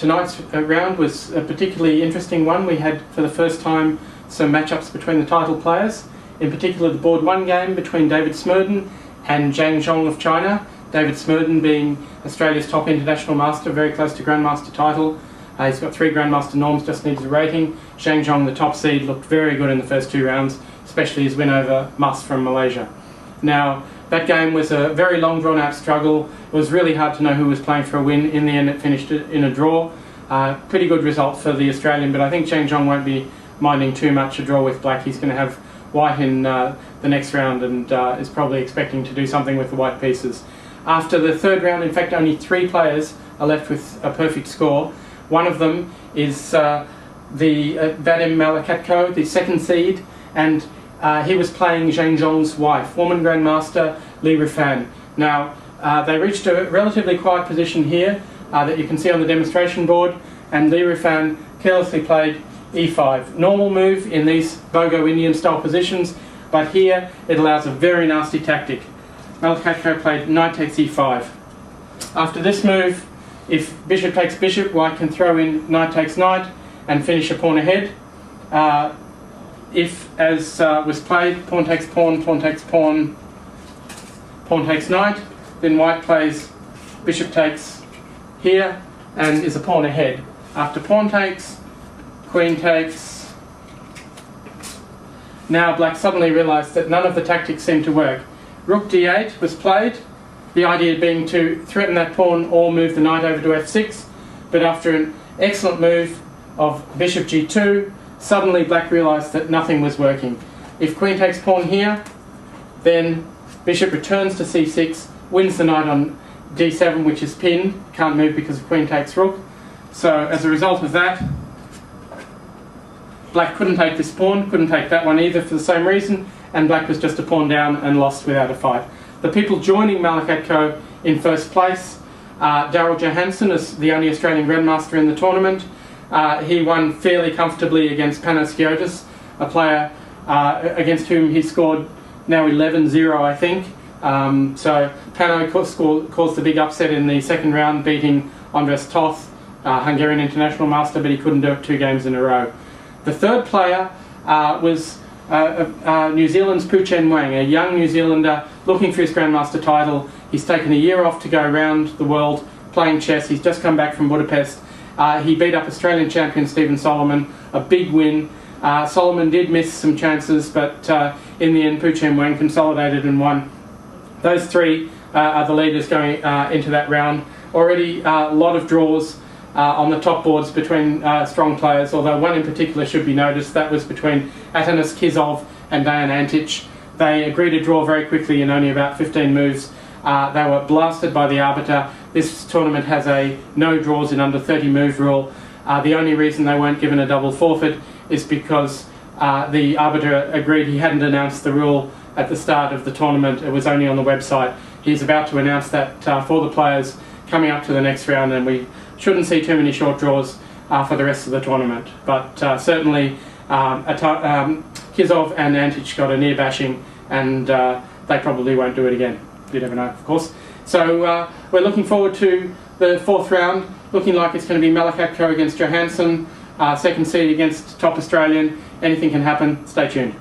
tonight's round was a particularly interesting one. We had, for the first time, some matchups between the title players. In particular, the board 1 game between David Smerdon and Zhang Zhong of China. David Smerdon being Australia's top international master, very close to Grandmaster title. He's got 3 Grandmaster norms, just needs a rating. Zhang Zhong, the top seed, looked very good in the first 2 rounds, especially his win over Mus from Malaysia. Now, that game was a very long drawn-out struggle. It was really hard to know who was playing for a win. In the end, it finished in a draw. Pretty good result for the Australian, but I think Zhang Zhong won't be minding too much a draw with black. He's going to have white in the next round and is probably expecting to do something with the white pieces. After the 3rd round, in fact, only 3 players are left with a perfect score. One of them is the Vadim Malakatko, the 2nd seed, and he was playing Zhang Zhong's wife, woman Grandmaster Li Rufan. Now, they reached a relatively quiet position here that you can see on the demonstration board, and Li Rufan carelessly played e5. Normal move in these Bogo Indian style positions, but here it allows a very nasty tactic. Malakatko played knight takes e5. After this move, if bishop takes bishop, white can throw in knight takes knight and finish a pawn ahead. If, as was played, pawn takes pawn, pawn takes pawn, pawn takes knight, then white plays bishop takes here and is a pawn ahead. After pawn takes, queen takes. Now black suddenly realised that none of the tactics seemed to work. Rook d8 was played, the idea being to threaten that pawn or move the knight over to f6, but after an excellent move of bishop g2, suddenly black realised that nothing was working. If queen takes pawn here, then bishop returns to c6, wins the knight on d7, which is pinned, can't move because of queen takes rook. So as a result of that, black couldn't take this pawn, couldn't take that one either for the same reason, and black was just a pawn down and lost without a fight. The people joining Malakatko in first place, Daryl Johansson is the only Australian Grandmaster in the tournament. He won fairly comfortably against Panos Giotis, a player against whom he scored now 11-0, I think. So Pano caused the big upset in the 2nd round, beating Andres Toth, Hungarian international master, but he couldn't do it 2 games in a row. The 3rd player was New Zealand's Poo Chen Wang, a young New Zealander looking for his Grandmaster title. He's taken a year off to go around the world playing chess. He's just come back from Budapest. He beat up Australian champion Stephen Solomon, a big win. Solomon did miss some chances, but in the end Poo Chen Wang consolidated and won. Those 3 are the leaders going into that round. Already a lot of draws on the top boards between strong players, although one in particular should be noticed. That was between Atanas Kizov and Dejan Antic. They agreed to draw very quickly in only about 15 moves. They were blasted by the arbiter. This tournament has a no draws in under 30 move rule. The only reason they weren't given a double forfeit is because the arbiter agreed. He hadn't announced the rule at the start of the tournament. It was only on the website. He's about to announce that for the players coming up to the next round, and we shouldn't see too many short draws for the rest of the tournament. But certainly Kizov and Antic got a near bashing, and they probably won't do it again. You never know, of course. So we're looking forward to the 4th round, looking like it's going to be Malakatko against Johansson, 2nd seed against top Australian. Anything can happen. Stay tuned.